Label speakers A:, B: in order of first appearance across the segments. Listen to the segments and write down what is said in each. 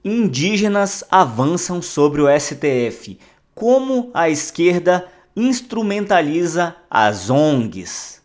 A: Indígenas avançam sobre o STF. Como a esquerda instrumentaliza as ONGs.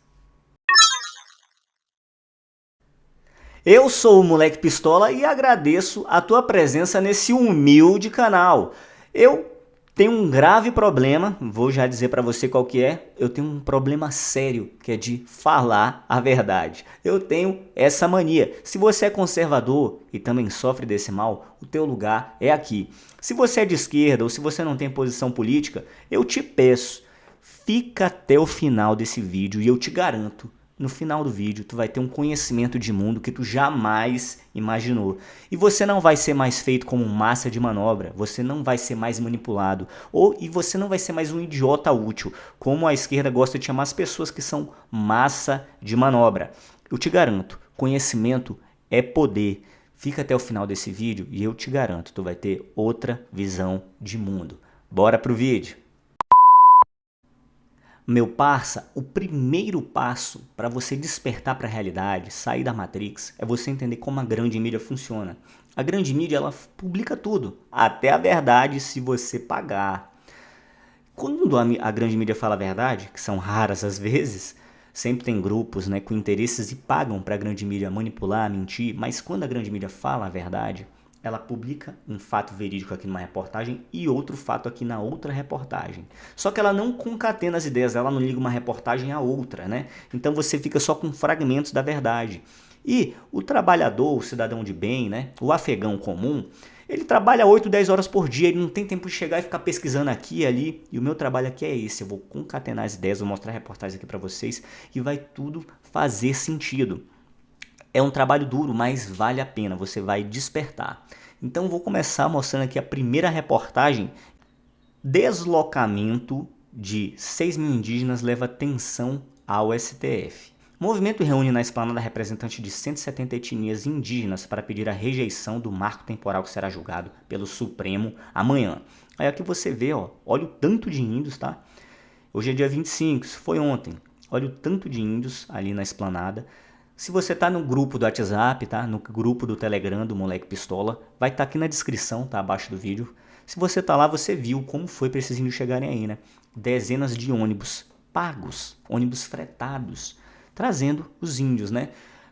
A: Eu sou o Moleque Pistola e agradeço a tua presença nesse humilde canal. Eu tenho um grave problema, vou já dizer para você qual que é. Eu tenho um problema sério, que é de falar a verdade. Eu tenho essa mania. Se você é conservador e também sofre desse mal, o teu lugar é aqui. Se você é de esquerda ou se você não tem posição política, eu te peço, fica até o final desse vídeo e eu te garanto, no final do vídeo, tu vai ter um conhecimento de mundo que tu jamais imaginou. E você não vai ser mais feito como massa de manobra, você não vai ser mais manipulado, e você não vai ser mais um idiota útil, como a esquerda gosta de chamar as pessoas que são massa de manobra. Eu te garanto, conhecimento é poder. Fica até o final desse vídeo e eu te garanto, tu vai ter outra visão de mundo. Bora pro vídeo! Meu parça, o primeiro passo para você despertar para a realidade, sair da Matrix, é você entender como a grande mídia funciona. A grande mídia, ela publica tudo, até a verdade se você pagar. Quando a grande mídia fala a verdade, que são raras às vezes, sempre tem grupos, né, com interesses e pagam para a grande mídia manipular, mentir, mas quando a grande mídia fala a verdade, ela publica um fato verídico aqui numa reportagem e outro fato aqui na outra reportagem. Só que ela não concatena as ideias, ela não liga uma reportagem à outra, né? Então você fica só com fragmentos da verdade. E o trabalhador, o cidadão de bem, né, o afegão comum, ele trabalha 8, 10 horas por dia, ele não tem tempo de chegar e ficar pesquisando aqui e ali. E o meu trabalho aqui é esse, eu vou concatenar as ideias, vou mostrar reportagens aqui para vocês e vai tudo fazer sentido. É um trabalho duro, mas vale a pena, você vai despertar. Então vou começar mostrando aqui a primeira reportagem. Deslocamento de 6 mil indígenas leva tensão ao STF. O movimento reúne na esplanada representantes de 170 etnias indígenas para pedir a rejeição do marco temporal que será julgado pelo Supremo amanhã. Aí aqui você vê, ó, olha o tanto de índios, tá? Hoje é dia 25, isso foi ontem. Olha o tanto de índios ali na esplanada. Se você tá no grupo do WhatsApp, tá? No grupo do Telegram do Moleque Pistola, vai estar aqui na descrição, tá? Abaixo do vídeo. Se você tá lá, você viu como foi para esses índios chegarem aí, né? Dezenas de ônibus pagos, ônibus fretados, trazendo os índios, né?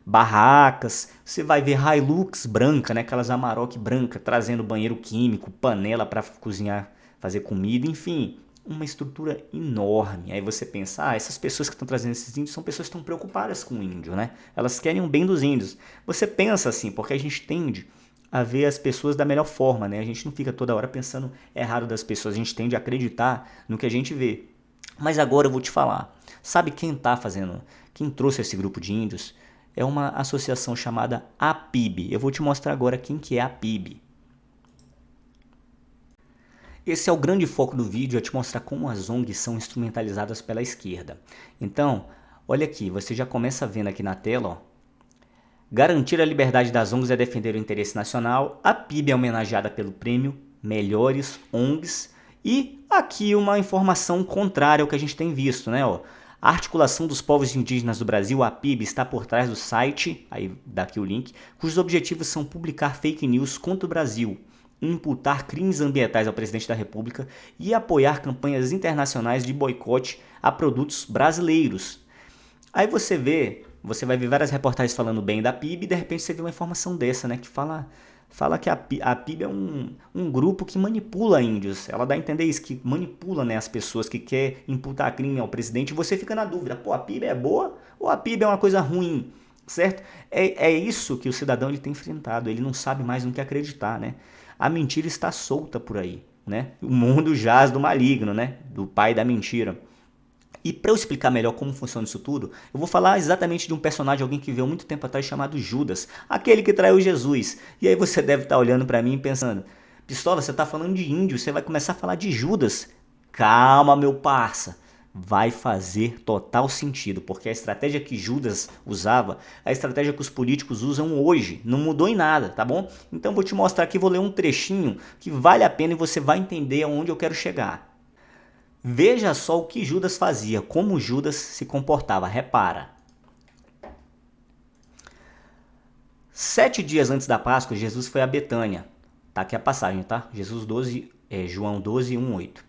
A: Barracas, você vai ver Hilux branca, né? Aquelas Amarok branca, trazendo banheiro químico, panela para cozinhar, fazer comida, enfim, uma estrutura enorme. Aí você pensa, essas pessoas que estão trazendo esses índios são pessoas que estão preocupadas com o índio, né? Elas querem o bem dos índios. Você pensa assim, porque a gente tende a ver as pessoas da melhor forma, né? A gente não fica toda hora pensando errado das pessoas, a gente tende a acreditar no que a gente vê. Mas agora eu vou te falar, sabe quem tá fazendo, quem trouxe esse grupo de índios? É uma associação chamada APIB. Eu vou te mostrar agora quem que é a APIB. Esse é o grande foco do vídeo, é te mostrar como as ONGs são instrumentalizadas pela esquerda. Então, olha aqui, você já começa vendo aqui na tela, ó. Garantir a liberdade das ONGs é defender o interesse nacional. A PIB é homenageada pelo prêmio Melhores ONGs. E aqui uma informação contrária ao que a gente tem visto, né? Ó. A Articulação dos Povos Indígenas do Brasil, a PIB, está por trás do site, aí daqui o link, cujos objetivos são publicar fake news contra o Brasil, imputar crimes ambientais ao presidente da República e apoiar campanhas internacionais de boicote a produtos brasileiros. Aí você vai ver várias reportagens falando bem da PIB e de repente você vê uma informação dessa, né, que fala que a PIB é um grupo que manipula índios. Ela dá a entender isso, que manipula, né, as pessoas, que quer imputar crime ao presidente. E você fica na dúvida, pô, a PIB é boa ou a PIB é uma coisa ruim? Certo? É isso que o cidadão ele tem enfrentado, ele não sabe mais no que acreditar, né? A mentira está solta por aí, né? O mundo jaz do maligno, né? Do pai da mentira. E para eu explicar melhor como funciona isso tudo, eu vou falar exatamente de um personagem, alguém que veio muito tempo atrás, chamado Judas, aquele que traiu Jesus. E aí você deve estar olhando para mim e pensando, Pistola, você está falando de índio, você vai começar a falar de Judas. Calma, meu parça. Vai fazer total sentido, porque a estratégia que Judas usava, a estratégia que os políticos usam hoje, não mudou em nada, tá bom? Então vou te mostrar aqui, vou ler um trechinho que vale a pena e você vai entender aonde eu quero chegar. Veja só o que Judas fazia, como Judas se comportava, repara. 7 dias antes da Páscoa, Jesus foi a Betânia, Tá aqui a passagem, tá? João 12, 1, 8.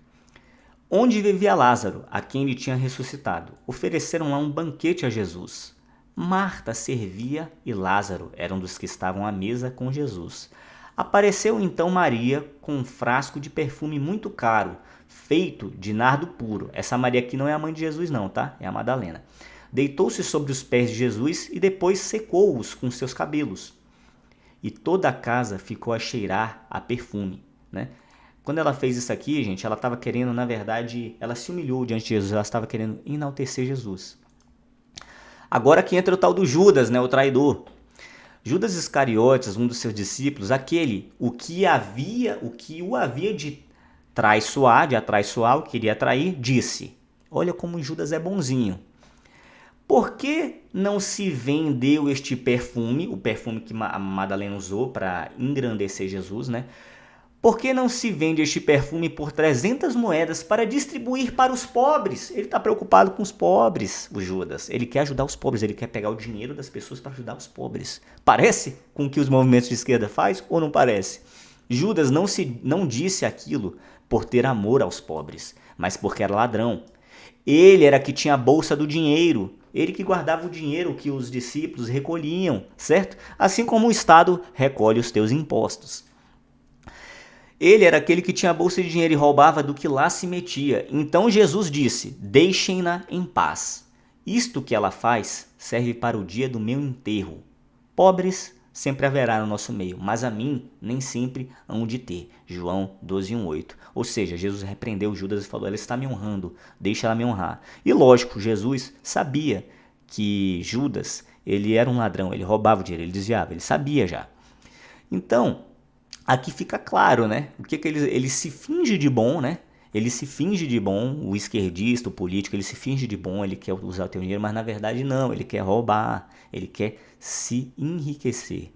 A: Onde vivia Lázaro, a quem ele tinha ressuscitado. Ofereceram lá um banquete a Jesus. Marta servia e Lázaro era um dos que estavam à mesa com Jesus. Apareceu então Maria com um frasco de perfume muito caro, feito de nardo puro. Essa Maria aqui não é a mãe de Jesus não, tá? É a Madalena. Deitou-se sobre os pés de Jesus e depois secou-os com seus cabelos. E toda a casa ficou a cheirar a perfume, né? Quando ela fez isso aqui, gente, ela estava querendo, na verdade, ela se humilhou diante de Jesus, ela estava querendo enaltecer Jesus. Agora que entra o tal do Judas, né, o traidor. Judas Iscariotes, um dos seus discípulos, aquele, o que o havia de atraiçoar, o que queria atrair, disse: olha como Judas é bonzinho. Por que não se vendeu este perfume, o perfume que a Madalena usou para engrandecer Jesus, né? Por que não se vende este perfume por 300 moedas para distribuir para os pobres? Ele está preocupado com os pobres, o Judas. Ele quer ajudar os pobres, ele quer pegar o dinheiro das pessoas para ajudar os pobres. Parece com o que os movimentos de esquerda faz ou não parece? Judas não disse aquilo por ter amor aos pobres, mas porque era ladrão. Ele era que tinha a bolsa do dinheiro, ele que guardava o dinheiro que os discípulos recolhiam, certo? Assim como o Estado recolhe os teus impostos. Ele era aquele que tinha a bolsa de dinheiro e roubava do que lá se metia. Então Jesus disse: deixem-na em paz. Isto que ela faz serve para o dia do meu enterro. Pobres sempre haverá no nosso meio, mas a mim nem sempre hão de ter. João 12, 1, 8. Ou seja, Jesus repreendeu Judas e falou: ela está me honrando, deixa ela me honrar. E lógico, Jesus sabia que Judas, ele era um ladrão, ele roubava o dinheiro, ele desviava, ele sabia já. Então, aqui fica claro, né? O que ele se finge de bom, né? Ele se finge de bom, o esquerdista, o político, ele se finge de bom, ele quer usar o teu dinheiro, mas na verdade não, ele quer roubar, ele quer se enriquecer.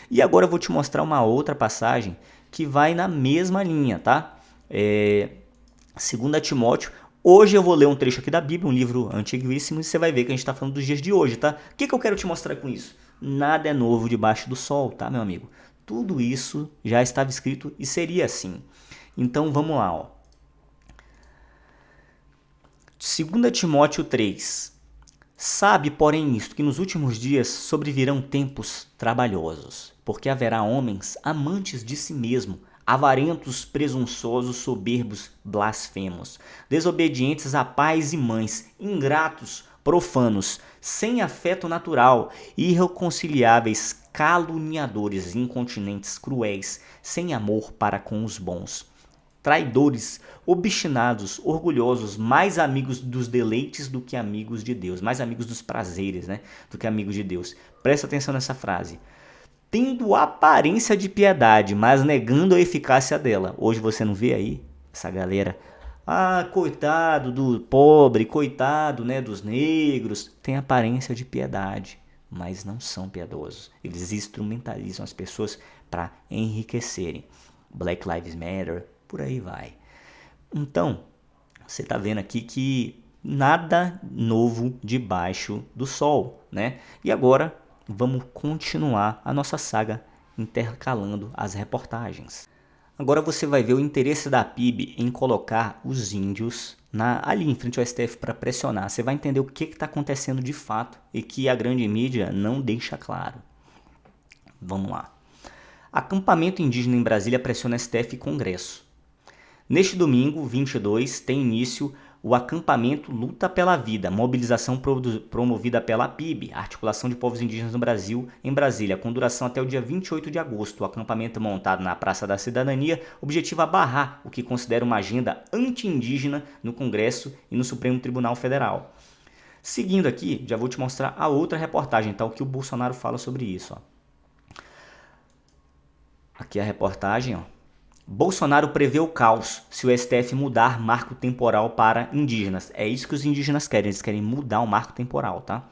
A: E agora eu vou te mostrar uma outra passagem que vai na mesma linha, tá? 2 Timóteo. Hoje eu vou ler um trecho aqui da Bíblia, um livro antiguíssimo, e você vai ver que a gente está falando dos dias de hoje, tá? O que eu quero te mostrar com isso? Nada é novo debaixo do sol, tá, meu amigo? Tudo isso já estava escrito e seria assim. Então vamos lá, ó. 2 Timóteo 3. Sabe, porém, isto, que nos últimos dias sobrevirão tempos trabalhosos, porque haverá homens amantes de si mesmo, avarentos, presunçosos, soberbos, blasfemos, desobedientes a pais e mães, ingratos, profanos, sem afeto natural, irreconciliáveis, caluniadores, incontinentes, cruéis, sem amor para com os bons, traidores, obstinados, orgulhosos, mais amigos dos deleites do que amigos de Deus, mais amigos dos prazeres, né, do que amigos de Deus. Presta atenção nessa frase. Tendo aparência de piedade, mas negando a eficácia dela. Hoje você não vê aí essa galera: ah, coitado do pobre, coitado, né, dos negros. Tem aparência de piedade, mas não são piedosos. Eles instrumentalizam as pessoas para enriquecerem. Black Lives Matter, por aí vai. Então, você está vendo aqui que nada novo debaixo do sol, né? E agora vamos continuar a nossa saga intercalando as reportagens. Agora você vai ver o interesse da PIB em colocar os índios ali em frente ao STF para pressionar. Você vai entender o que está acontecendo de fato e que a grande mídia não deixa claro. Vamos lá. Acampamento indígena em Brasília pressiona STF e Congresso. Neste domingo, 22, tem início o acampamento Luta pela Vida, mobilização promovida pela PIB, Articulação de Povos Indígenas no Brasil, em Brasília, com duração até o dia 28 de agosto. O acampamento montado na Praça da Cidadania objetiva barrar o que considera uma agenda anti-indígena no Congresso e no Supremo Tribunal Federal. Seguindo aqui, já vou te mostrar a outra reportagem, tá? O que o Bolsonaro fala sobre isso, ó. Aqui a reportagem, ó. Bolsonaro prevê o caos se o STF mudar marco temporal para indígenas. É isso que os indígenas querem, eles querem mudar o marco temporal, tá?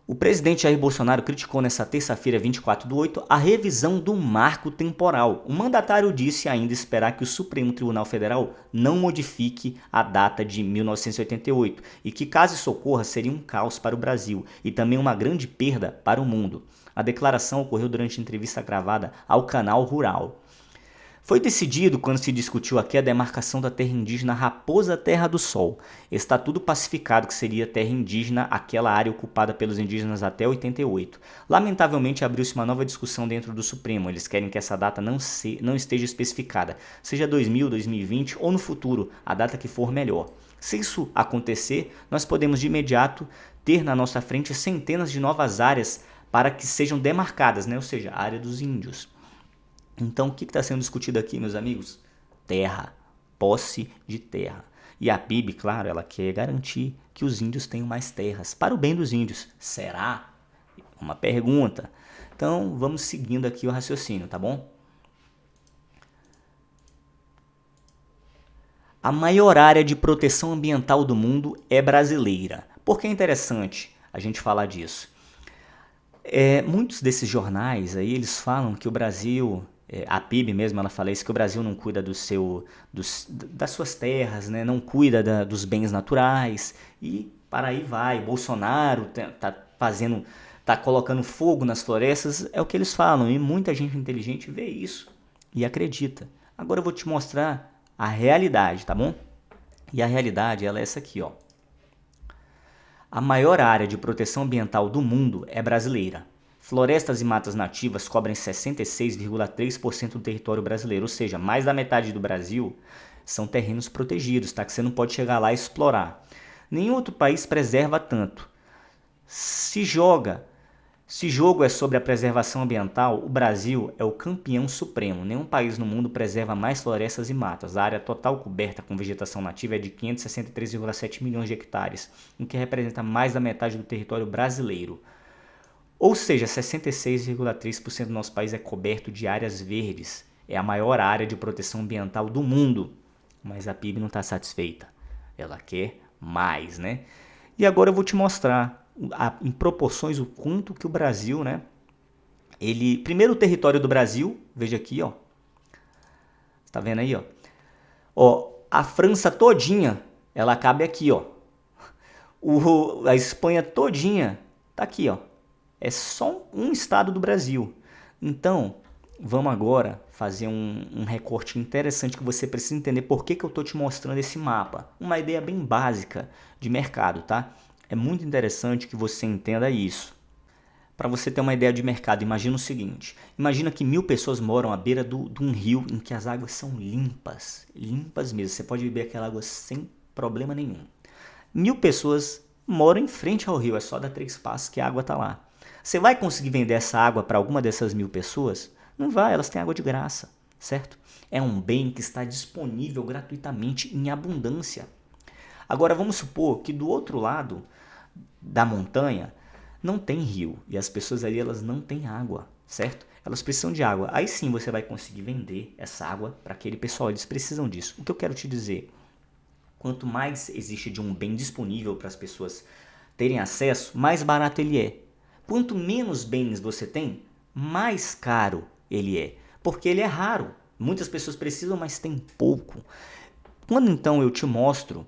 A: O presidente Jair Bolsonaro criticou nesta terça-feira, 24/8, a revisão do marco temporal. O mandatário disse ainda esperar que o Supremo Tribunal Federal não modifique a data de 1988 e que, caso isso ocorra, seria um caos para o Brasil e também uma grande perda para o mundo. A declaração ocorreu durante entrevista gravada ao Canal Rural. Foi decidido quando se discutiu aqui a demarcação da terra indígena Raposa Terra do Sol. Está tudo pacificado que seria terra indígena aquela área ocupada pelos indígenas até 88. Lamentavelmente abriu-se uma nova discussão dentro do Supremo. Eles querem que essa data não esteja especificada, seja 2000, 2020 ou no futuro, a data que for melhor. Se isso acontecer, nós podemos de imediato ter na nossa frente centenas de novas áreas para que sejam demarcadas, né? Ou seja, a área dos índios. Então, o que está sendo discutido aqui, meus amigos? Terra, posse de terra. E a PIB, claro, ela quer garantir que os índios tenham mais terras, para o bem dos índios. Será? Uma pergunta. Então, vamos seguindo aqui o raciocínio, tá bom? A maior área de proteção ambiental do mundo é brasileira. Por que é interessante a gente falar disso? Muitos desses jornais aí, eles falam que o Brasil, a PIB mesmo, ela fala isso, que o Brasil não cuida das suas terras, né? Não cuida dos bens naturais e para aí vai. Bolsonaro tá colocando fogo nas florestas, é o que eles falam e muita gente inteligente vê isso e acredita. Agora eu vou te mostrar a realidade, tá bom? E a realidade, ela é essa aqui, ó. A maior área de proteção ambiental do mundo é brasileira. Florestas e matas nativas cobrem 66,3% do território brasileiro, ou seja, mais da metade do Brasil são terrenos protegidos, tá? Que você não pode chegar lá e explorar. Nenhum outro país preserva tanto. Se jogo é sobre a preservação ambiental, o Brasil é o campeão supremo. Nenhum país no mundo preserva mais florestas e matas. A área total coberta com vegetação nativa é de 563,7 milhões de hectares, o que representa mais da metade do território brasileiro. Ou seja, 66,3% do nosso país é coberto de áreas verdes. É a maior área de proteção ambiental do mundo. Mas a PIB não está satisfeita. Ela quer mais, né? E agora eu vou te mostrar em proporções o quanto que o Brasil, né? Primeiro o território do Brasil, veja aqui, ó. Tá vendo aí, ó? Ó, a França todinha, ela cabe aqui, ó. A Espanha todinha tá aqui, ó. É só um estado do Brasil. Então, vamos agora fazer um recorte interessante que você precisa entender por que eu tô te mostrando esse mapa. Uma ideia bem básica de mercado, tá? É muito interessante que você entenda isso. Para você ter uma ideia de mercado, imagina o seguinte. Imagina que 1000 pessoas moram à beira de um rio em que as águas são limpas. Limpas mesmo. Você pode beber aquela água sem problema nenhum. 1000 pessoas moram em frente ao rio. É só dar 3 passos que a água está lá. Você vai conseguir vender essa água para alguma dessas 1000 pessoas? Não vai, elas têm água de graça, certo? É um bem que está disponível gratuitamente em abundância. Agora vamos supor que do outro lado da montanha não tem rio e as pessoas ali elas não têm água, certo? Elas precisam de água. Aí sim você vai conseguir vender essa água para aquele pessoal, eles precisam disso. O que eu quero te dizer, quanto mais existe de um bem disponível para as pessoas terem acesso, mais barato ele é. Quanto menos bens você tem, mais caro ele é, porque ele é raro. Muitas pessoas precisam, mas tem pouco. Quando então eu te mostro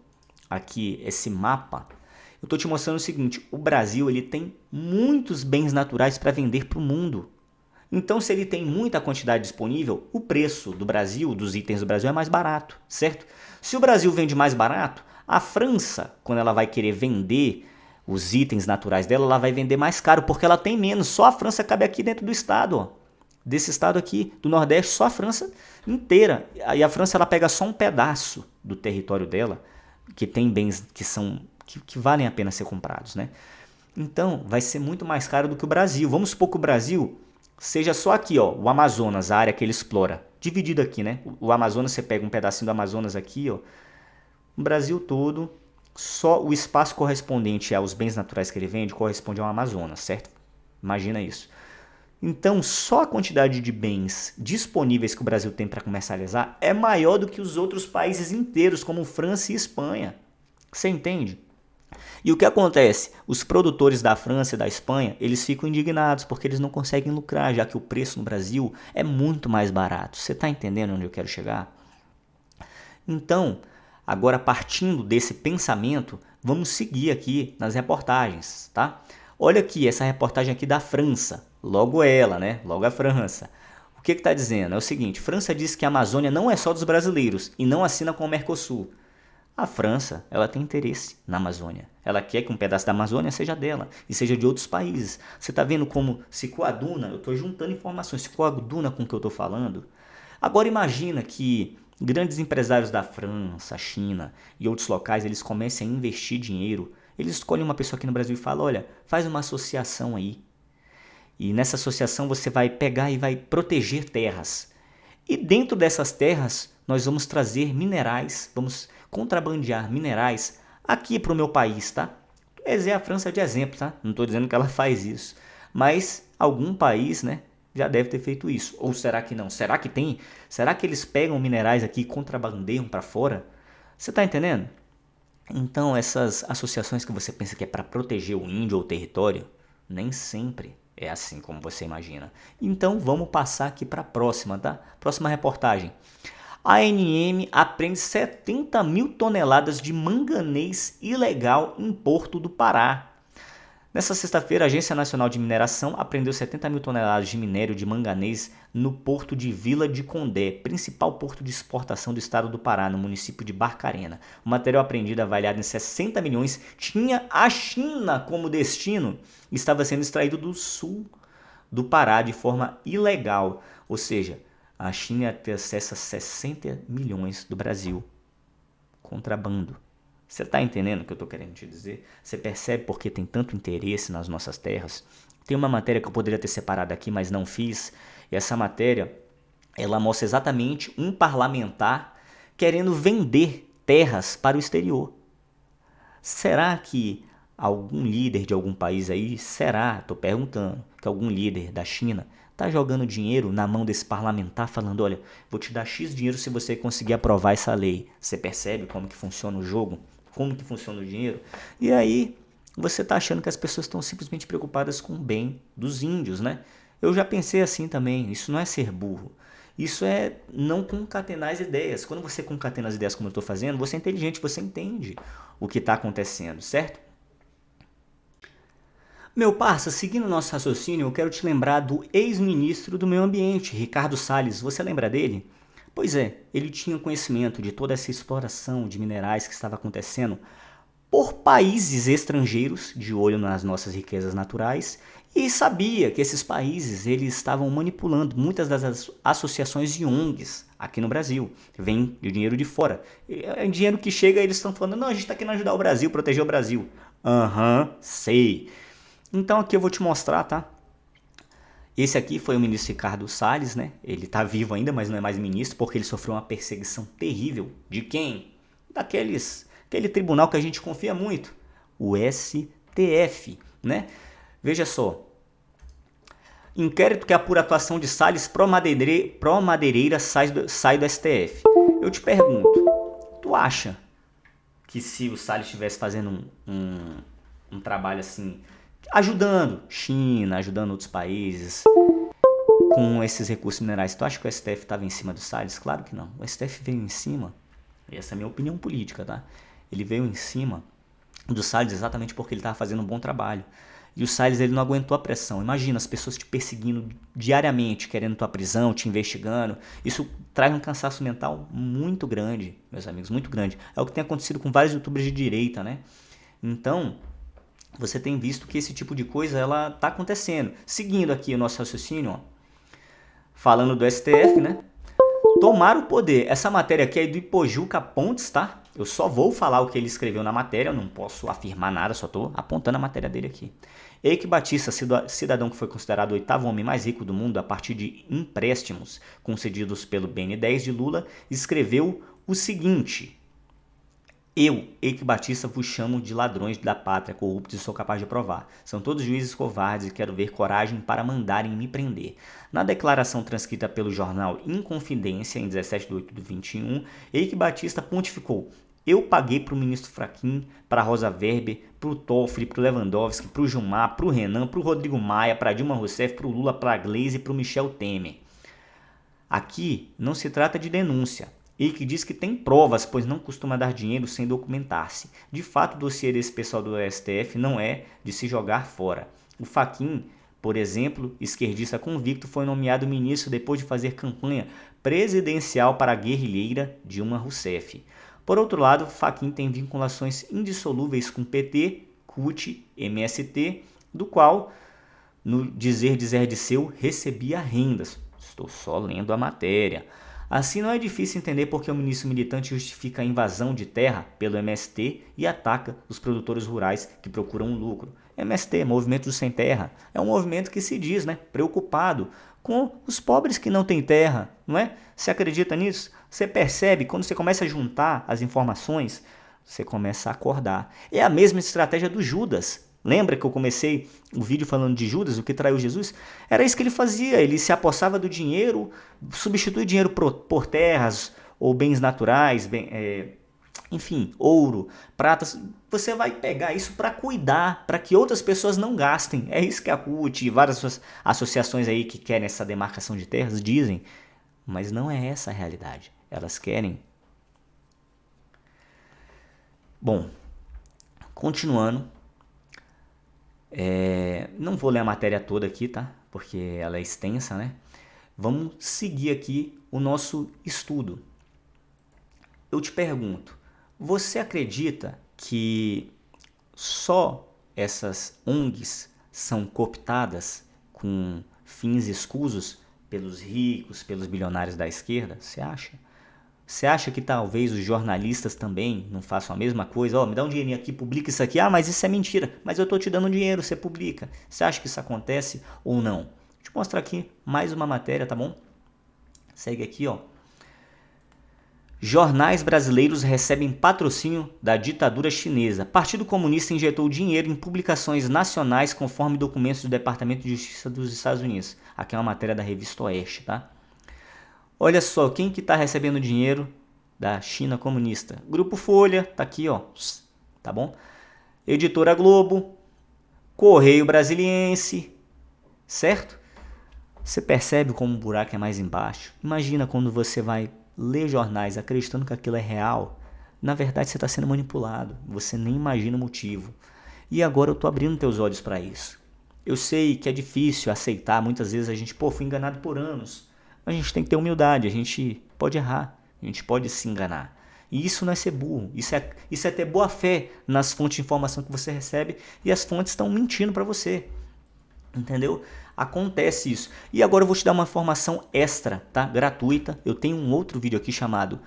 A: aqui esse mapa, eu estou te mostrando o seguinte, o Brasil ele tem muitos bens naturais para vender para o mundo. Então, se ele tem muita quantidade disponível, o preço do Brasil, dos itens do Brasil é mais barato, certo? Se o Brasil vende mais barato, a França, quando ela vai querer vender os itens naturais dela, ela vai vender mais caro, porque ela tem menos. Só a França cabe aqui dentro do estado, ó. Desse estado aqui, do Nordeste, só a França inteira. E a França ela pega só um pedaço do território dela, que tem bens que valem a pena ser comprados, né? Então, vai ser muito mais caro do que o Brasil. Vamos supor que o Brasil seja só aqui, ó, o Amazonas, a área que ele explora. Dividido aqui, né? O Amazonas, você pega um pedacinho do Amazonas aqui, ó. O Brasil todo, só o espaço correspondente aos bens naturais que ele vende corresponde ao Amazonas, certo? Imagina isso. Então, só a quantidade de bens disponíveis que o Brasil tem para comercializar é maior do que os outros países inteiros, como França e Espanha. Você entende? E o que acontece? Os produtores da França e da Espanha, eles ficam indignados porque eles não conseguem lucrar, já que o preço no Brasil é muito mais barato. Você está entendendo onde eu quero chegar? Então, agora partindo desse pensamento, vamos seguir aqui nas reportagens, tá? Olha aqui essa reportagem aqui da França. Logo ela, né? Logo a França. O que está dizendo? É o seguinte, França diz que a Amazônia não é só dos brasileiros e não assina com o Mercosul. A França, ela tem interesse na Amazônia. Ela quer que um pedaço da Amazônia seja dela e seja de outros países. Você está vendo como se coaduna, eu estou juntando informações, se coaduna com o que eu estou falando. Agora imagina que grandes empresários da França, China e outros locais, eles comecem a investir dinheiro. Eles escolhem uma pessoa aqui no Brasil e falam, olha, faz uma associação aí. E nessa associação você vai pegar e vai proteger terras. E dentro dessas terras nós vamos trazer minerais, vamos contrabandear minerais aqui para o meu país, tá? É a França de exemplo, tá? Não estou dizendo que ela faz isso, mas algum país, né, já deve ter feito isso. Ou será que não? Será que tem? Será que eles pegam minerais aqui e contrabandeiam para fora? Você está entendendo? Então essas associações que você pensa que é para proteger o índio ou o território, nem sempre é assim como você imagina. Então vamos passar aqui para a próxima, tá? Próxima reportagem. A ANM apreende 70 mil toneladas de manganês ilegal em Porto do Pará. Nessa sexta-feira, a Agência Nacional de Mineração apreendeu 70 mil toneladas de minério de manganês no porto de Vila de Condé, principal porto de exportação do estado do Pará, no município de Barcarena. O material apreendido, avaliado em 60 milhões, tinha a China como destino e estava sendo extraído do sul do Pará de forma ilegal. Ou seja, a China ia ter acesso a 60 milhões do Brasil. Contrabando. Você está entendendo o que eu estou querendo te dizer? Você percebe por que tem tanto interesse nas nossas terras? Tem uma matéria que eu poderia ter separado aqui, mas não fiz. E essa matéria, ela mostra exatamente um parlamentar querendo vender terras para o exterior. Será que algum líder de algum país aí, estou perguntando, que algum líder da China está jogando dinheiro na mão desse parlamentar falando, olha, vou te dar X dinheiro se você conseguir aprovar essa lei. Você percebe como que funciona o jogo? Como que funciona o dinheiro? E aí você está achando que as pessoas estão simplesmente preocupadas com o bem dos índios, né? Eu já pensei assim também, isso não é ser burro. Isso é não concatenar as ideias. Quando você concatena as ideias como eu estou fazendo, você é inteligente, você entende o que está acontecendo, certo? Meu parça, seguindo o nosso raciocínio, eu quero te lembrar do ex-ministro do Meio Ambiente, Ricardo Salles. Você lembra dele? Pois é, ele tinha conhecimento de toda essa exploração de minerais que estava acontecendo por países estrangeiros, de olho nas nossas riquezas naturais, e sabia que esses países eles estavam manipulando muitas das associações de ONGs aqui no Brasil. Vem de dinheiro de fora. É dinheiro que chega e eles estão falando, não, a gente está querendo ajudar o Brasil, proteger o Brasil. Sei. Então aqui eu vou te mostrar, tá? Esse aqui foi o ministro Ricardo Salles, né? Ele tá vivo ainda, mas não é mais ministro, porque ele sofreu uma perseguição terrível. De quem? Aquele tribunal que a gente confia muito, o STF, né? Veja só. Inquérito que apura a atuação de Salles pró-madeireira sai do STF. Eu te pergunto, tu acha que se o Salles estivesse fazendo um trabalho assim, ajudando China, ajudando outros países com esses recursos minerais, tu acha que o STF estava em cima do Salles? Claro que não. O STF veio em cima, essa é a minha opinião política, tá? Ele veio em cima do Salles exatamente porque ele estava fazendo um bom trabalho. E o Salles ele não aguentou a pressão. Imagina as pessoas te perseguindo diariamente, querendo tua prisão, te investigando. Isso traz um cansaço mental muito grande, meus amigos, muito grande. É o que tem acontecido com vários youtubers de direita, né? Então, você tem visto que esse tipo de coisa ela tá acontecendo. Seguindo aqui o nosso raciocínio, ó, falando do STF, né? Tomar o poder. Essa matéria aqui é do Ipojuca Pontes, tá? Eu só vou falar o que ele escreveu na matéria, eu não posso afirmar nada, só estou apontando a matéria dele aqui. Eike Batista, cidadão que foi considerado o oitavo homem mais rico do mundo a partir de empréstimos concedidos pelo BN10 de Lula, escreveu o seguinte: eu, Eike Batista, vos chamo de ladrões da pátria, corruptos e sou capaz de provar. São todos juízes covardes e quero ver coragem para mandarem me prender. Na declaração transcrita pelo jornal Inconfidência, em 17 de 8 de 21, Eike Batista pontificou: eu paguei para o ministro Fachin, para a Rosa Weber, para o Toffoli, para o Lewandowski, para o Gilmar, para o Renan, para o Rodrigo Maia, para a Dilma Rousseff, para o Lula, para a Gleisi e para o Michel Temer. Aqui não se trata de denúncia. Eike diz que tem provas, pois não costuma dar dinheiro sem documentar-se. De fato, o dossiê desse pessoal do STF não é de se jogar fora. O Fachin por exemplo, esquerdista convicto, foi nomeado ministro depois de fazer campanha presidencial para a guerrilheira Dilma Rousseff. Por outro lado, Fachin tem vinculações indissolúveis com PT, CUT, MST, do qual, no dizer de seu, recebia rendas. Estou só lendo a matéria. Assim, não é difícil entender por que o ministro militante justifica a invasão de terra pelo MST e ataca os produtores rurais que procuram lucro. MST, Movimento do Sem Terra, é um movimento que se diz, preocupado com os pobres que não têm terra, não é? Você acredita nisso? Você percebe, quando você começa a juntar as informações, você começa a acordar. É a mesma estratégia do Judas. Lembra que eu comecei o vídeo falando de Judas, o que traiu Jesus? Era isso que ele fazia, ele se apossava do dinheiro, substitui dinheiro por terras ou bens naturais, enfim, ouro, pratas. Você vai pegar isso para cuidar, para que outras pessoas não gastem. É isso que a CUT e várias associações aí que querem essa demarcação de terras dizem, mas não é essa a realidade. Elas querem. Bom, continuando. Não vou ler a matéria toda aqui, tá? Porque ela é extensa, né? Vamos seguir aqui o nosso estudo. Eu te pergunto, você acredita que só essas ONGs são cooptadas com fins escusos pelos ricos, pelos bilionários da esquerda? Você acha? Você acha que talvez os jornalistas também não façam a mesma coisa? Me dá um dinheirinho aqui, publica isso aqui. Mas isso é mentira. Mas eu tô te dando dinheiro, você publica. Você acha que isso acontece ou não? Deixa eu mostrar aqui mais uma matéria, tá bom? Segue aqui, ó. Jornais brasileiros recebem patrocínio da ditadura chinesa. Partido Comunista injetou dinheiro em publicações nacionais conforme documentos do Departamento de Justiça dos Estados Unidos. Aqui é uma matéria da revista Oeste, tá? Olha só, quem que está recebendo dinheiro da China comunista? Grupo Folha, tá aqui, ó, tá bom? Editora Globo, Correio Brasiliense, certo? Você percebe como o buraco é mais embaixo? Imagina quando você vai ler jornais acreditando que aquilo é real. Na verdade, você está sendo manipulado. Você nem imagina o motivo. E agora eu estou abrindo teus olhos para isso. Eu sei que é difícil aceitar. Muitas vezes a gente, fui enganado por anos. A gente tem que ter humildade, a gente pode errar, a gente pode se enganar. E isso não é ser burro, isso é ter boa fé nas fontes de informação que você recebe e as fontes estão mentindo para você. Entendeu? Acontece isso. E agora eu vou te dar uma informação extra, tá? Gratuita. Eu tenho um outro vídeo aqui chamado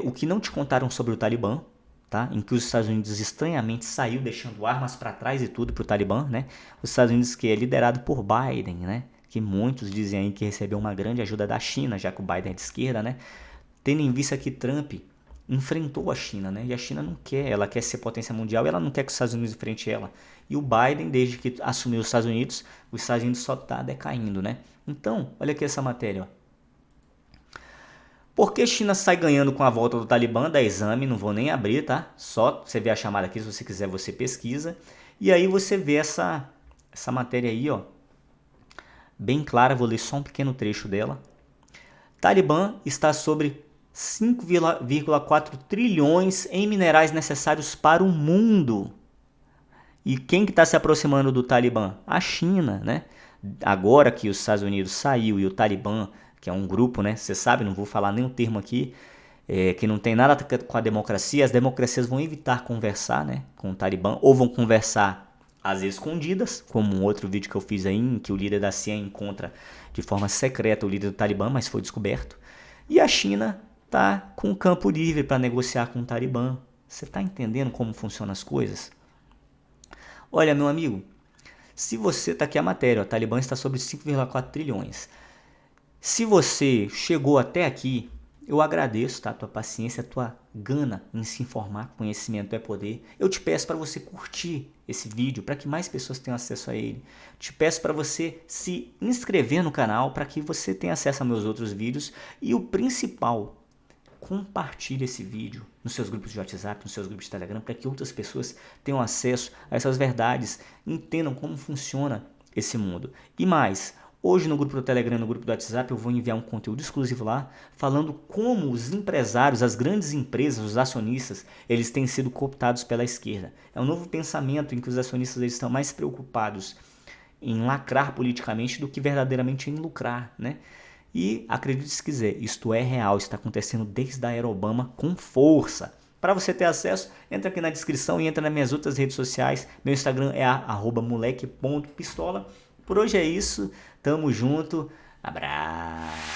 A: O que não te contaram sobre o Talibã, tá? Em que os Estados Unidos estranhamente saiu deixando armas para trás e tudo para o Talibã, né? Os Estados Unidos que é liderado por Biden, né? Que muitos dizem aí que recebeu uma grande ajuda da China, já que o Biden é de esquerda, né? Tendo em vista que Trump enfrentou a China, né? E a China não quer, ela quer ser potência mundial e ela não quer que os Estados Unidos enfrente ela. E o Biden, desde que assumiu os Estados Unidos só está decaindo, né? Então, olha aqui essa matéria, ó. Por que a China sai ganhando com a volta do Talibã? Da exame, não vou nem abrir, tá? Só você vê a chamada aqui, se você quiser você pesquisa. E aí você vê essa matéria aí, ó. Bem clara, vou ler só um pequeno trecho dela. Talibã está sobre 5,4 trilhões em minerais necessários para o mundo. E quem que está se aproximando do Talibã? A China, né? Agora que os Estados Unidos saiu e o Talibã, que é um grupo, né? Você sabe, não vou falar nenhum termo aqui, que não tem nada com a democracia. As democracias vão evitar conversar, né, com o Talibã, ou vão conversar às escondidas, como um outro vídeo que eu fiz aí, em que o líder da CIA encontra de forma secreta o líder do Talibã, mas foi descoberto. E a China está com o campo livre para negociar com o Talibã. Você está entendendo como funcionam as coisas? Olha, meu amigo, se você está aqui a matéria, o Talibã está sobre 5,4 trilhões. Se você chegou até aqui, eu agradeço, tá? A tua paciência, a tua gana em se informar. Conhecimento é poder. Eu te peço para você curtir esse vídeo, para que mais pessoas tenham acesso a ele. Te peço para você se inscrever no canal, para que você tenha acesso a meus outros vídeos. E o principal, compartilhe esse vídeo nos seus grupos de WhatsApp, nos seus grupos de Telegram, para que outras pessoas tenham acesso a essas verdades, entendam como funciona esse mundo. E mais, hoje no grupo do Telegram, no grupo do WhatsApp, eu vou enviar um conteúdo exclusivo lá, falando como os empresários, as grandes empresas, os acionistas, eles têm sido cooptados pela esquerda. É um novo pensamento em que os acionistas eles estão mais preocupados em lacrar politicamente do que verdadeiramente em lucrar, né? E acredite se quiser, isto é real, está acontecendo desde a era Obama com força. Para você ter acesso, entra aqui na descrição e entra nas minhas outras redes sociais. Meu Instagram é @moleque.pistola. Por hoje é isso, tamo junto, abraço.